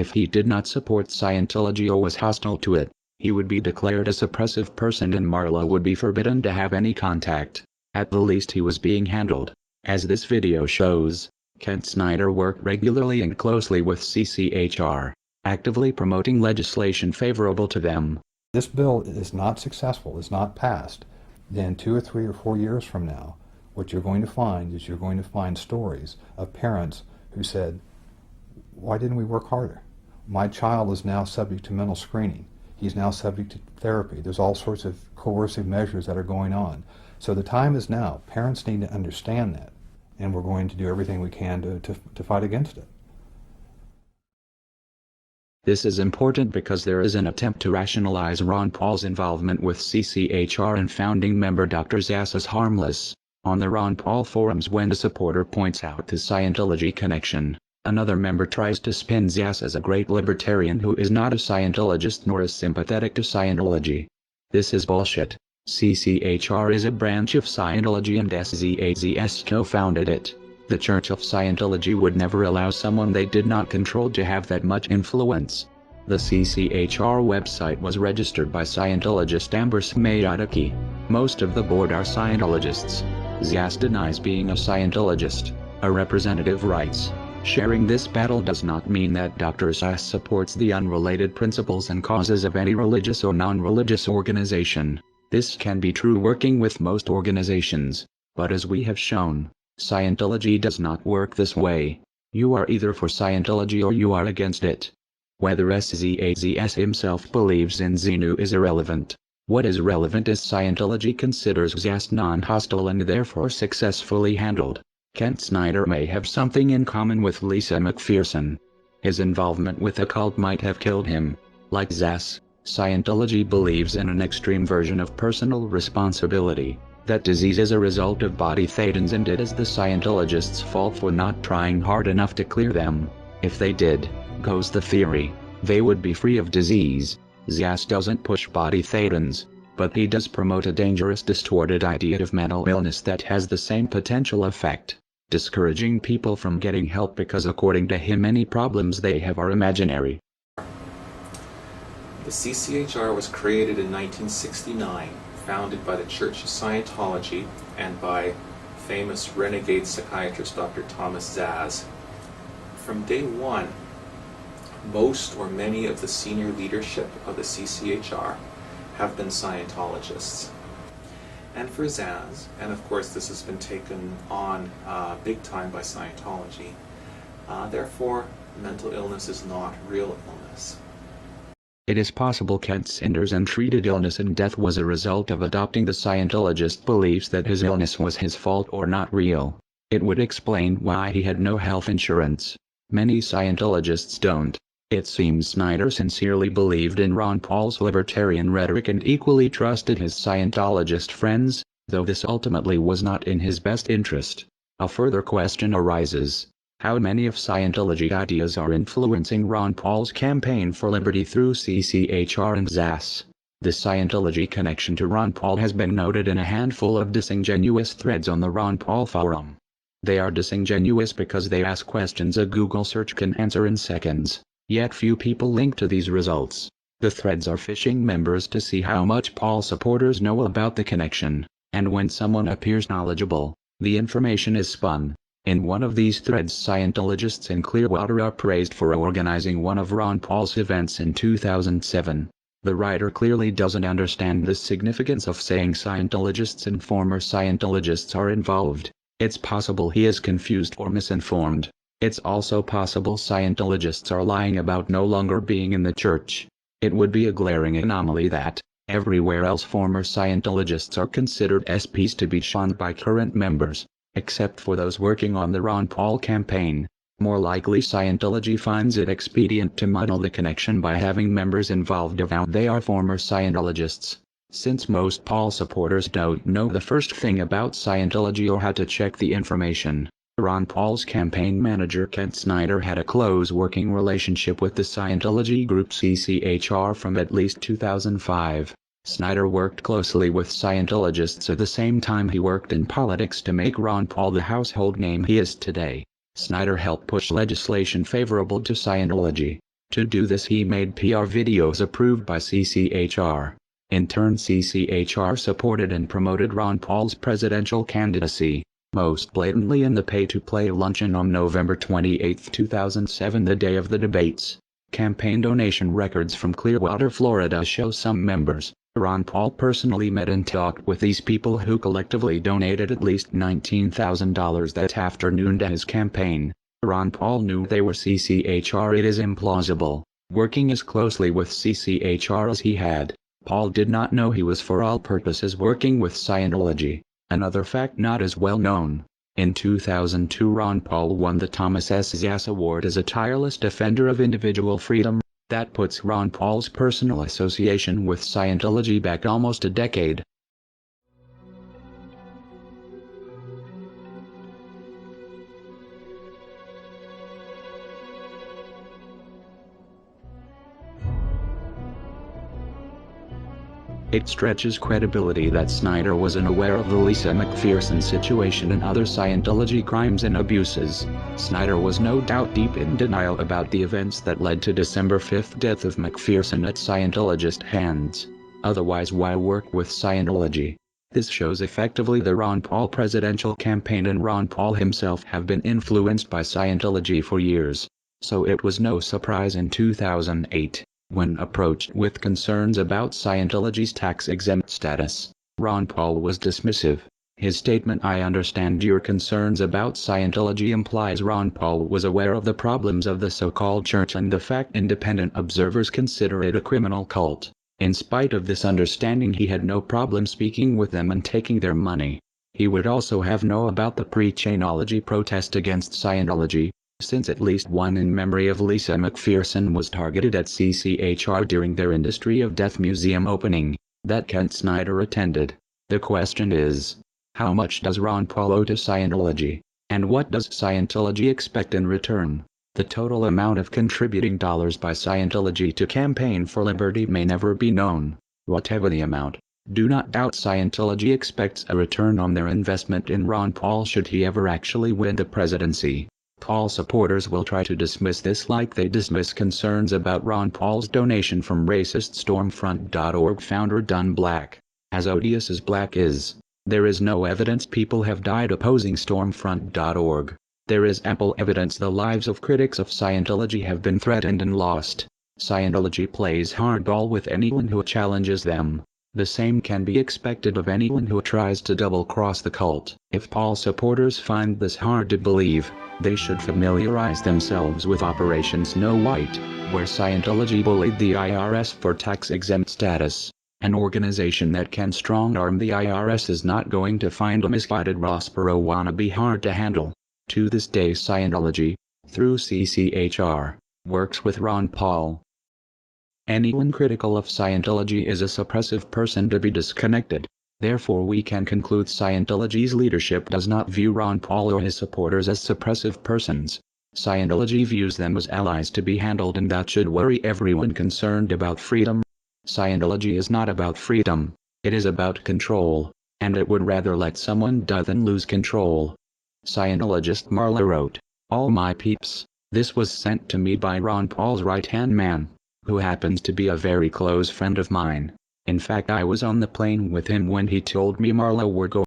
If he did not support Scientology or was hostile to it, he would be declared a suppressive person and Marla would be forbidden to have any contact. At the least he was being handled. As this video shows, Kent Snyder worked regularly and closely with CCHR, actively promoting legislation favorable to them. This bill is not successful, is not passed, then 2 or 3 or 4 years from now, what you're going to find is you're going to find stories of parents who said, why didn't we work harder? My child is now subject to mental screening. He's now subject to therapy. There's all sorts of coercive measures that are going on. So the time is now. Parents need to understand that, and we're going to do everything we can to fight against it. This is important because there is an attempt to rationalize Ron Paul's involvement with CCHR and founding member Dr. Zass as harmless. On the Ron Paul forums, when a supporter points out the Scientology connection, another member tries to spin Zass as a great libertarian who is not a Scientologist nor is sympathetic to Scientology. This is bullshit. CCHR is a branch of Scientology and SZAZS co-founded it. The Church of Scientology would never allow someone they did not control to have that much influence. The CCHR website was registered by Scientologist Amber Smayataki. Most of the board are Scientologists. Zass denies being a Scientologist. A representative writes, sharing this battle does not mean that Dr. Zass supports the unrelated principles and causes of any religious or non-religious organization. This can be true working with most organizations, but as we have shown, Scientology does not work this way. You are either for Scientology or you are against it. Whether SZAZS himself believes in Xenu is irrelevant. What is relevant is Scientology considers Zass non-hostile and therefore successfully handled. Kent Snyder may have something in common with Lisa McPherson. His involvement with a cult might have killed him. Like Zass, Scientology believes in an extreme version of personal responsibility. That disease is a result of body thetans and it is the Scientologists' fault for not trying hard enough to clear them. If they did, goes the theory, they would be free of disease. Zass doesn't push body thetans, but he does promote a dangerous distorted idea of mental illness that has the same potential effect, discouraging people from getting help because according to him any problems they have are imaginary. The CCHR was created in 1969, founded by the Church of Scientology and by famous renegade psychiatrist Dr. Thomas Zass. From day one, most or many of the senior leadership of the CCHR have been Scientologists. And for Zass, and of course this has been taken on big time by Scientology, therefore mental illness is not real illness. It is possible Kent Snyder's untreated illness and death was a result of adopting the Scientologist beliefs that his illness was his fault or not real. It would explain why he had no health insurance. Many Scientologists don't. It seems Snyder sincerely believed in Ron Paul's libertarian rhetoric and equally trusted his Scientologist friends, though this ultimately was not in his best interest. A further question arises. How many of Scientology ideas are influencing Ron Paul's campaign for liberty through CCHR and Zass? The Scientology connection to Ron Paul has been noted in a handful of disingenuous threads on the Ron Paul forum. They are disingenuous because they ask questions a Google search can answer in seconds, yet few people link to these results. The threads are phishing members to see how much Paul supporters know about the connection, and when someone appears knowledgeable, the information is spun. In one of these threads, Scientologists in Clearwater are praised for organizing one of Ron Paul's events in 2007. The writer clearly doesn't understand the significance of saying Scientologists and former Scientologists are involved. It's possible he is confused or misinformed. It's also possible Scientologists are lying about no longer being in the church. It would be a glaring anomaly that, everywhere else former Scientologists are considered SPs to be shunned by current members, except for those working on the Ron Paul campaign. More likely Scientology finds it expedient to muddle the connection by having members involved avowed they are former Scientologists. Since most Paul supporters don't know the first thing about Scientology or how to check the information, Ron Paul's campaign manager Kent Snyder had a close working relationship with the Scientology group CCHR from at least 2005. Snyder worked closely with Scientologists at the same time he worked in politics to make Ron Paul the household name he is today. Snyder helped push legislation favorable to Scientology. To do this he made PR videos approved by CCHR. In turn CCHR supported and promoted Ron Paul's presidential candidacy, most blatantly in the pay-to-play luncheon on November 28, 2007, the day of the debates. Campaign donation records from Clearwater, Florida show some members, Ron Paul personally met and talked with these people who collectively donated at least $19,000 that afternoon to his campaign. Ron Paul knew they were CCHR. It is implausible, working as closely with CCHR as he had. Paul did not know he was for all purposes working with Scientology. Another fact not as well known. In 2002 Ron Paul won the Thomas S. Zass Award as a tireless defender of individual freedom. That puts Ron Paul's personal association with Scientology back almost a decade. It stretches credibility that Snyder was unaware of the Lisa McPherson situation and other Scientology crimes and abuses. Snyder was no doubt deep in denial about the events that led to December 5th death of McPherson at Scientologist hands. Otherwise, why work with Scientology? This shows effectively the Ron Paul presidential campaign and Ron Paul himself have been influenced by Scientology for years. So it was no surprise in 2008. When approached with concerns about Scientology's tax-exempt status, Ron Paul was dismissive. His statement, "I understand your concerns about Scientology," implies Ron Paul was aware of the problems of the so-called church and the fact independent observers consider it a criminal cult. In spite of this understanding, he had no problem speaking with them and taking their money. He would also have known about the pre-Chainology protest against Scientology, since at least one in memory of Lisa McPherson was targeted at CCHR during their Industry of Death Museum opening, that Kent Snyder attended. The question is, how much does Ron Paul owe to Scientology? And what does Scientology expect in return? The total amount of contributing dollars by Scientology to Campaign for Liberty may never be known. Whatever the amount, do not doubt Scientology expects a return on their investment in Ron Paul should he ever actually win the presidency. Paul supporters will try to dismiss this like they dismiss concerns about Ron Paul's donation from racist Stormfront.org founder Don Black. As odious as Black is, there is no evidence people have died opposing Stormfront.org. There is ample evidence the lives of critics of Scientology have been threatened and lost. Scientology plays hardball with anyone who challenges them. The same can be expected of anyone who tries to double-cross the cult. If Paul supporters find this hard to believe, they should familiarize themselves with Operation Snow White, where Scientology bullied the IRS for tax-exempt status. An organization that can strong-arm the IRS is not going to find a misguided Ross Perot wannabe hard to handle. To this day Scientology, through CCHR, works with Ron Paul. Anyone critical of Scientology is a suppressive person to be disconnected. Therefore we can conclude Scientology's leadership does not view Ron Paul or his supporters as suppressive persons. Scientology views them as allies to be handled, and that should worry everyone concerned about freedom. Scientology is not about freedom, it is about control, and it would rather let someone die than lose control. Scientologist Marla wrote, "All my peeps, this was sent to me by Ron Paul's right-hand man, who happens to be a very close friend of mine. In fact, I was on the plane with him when he told me, Marla, we're going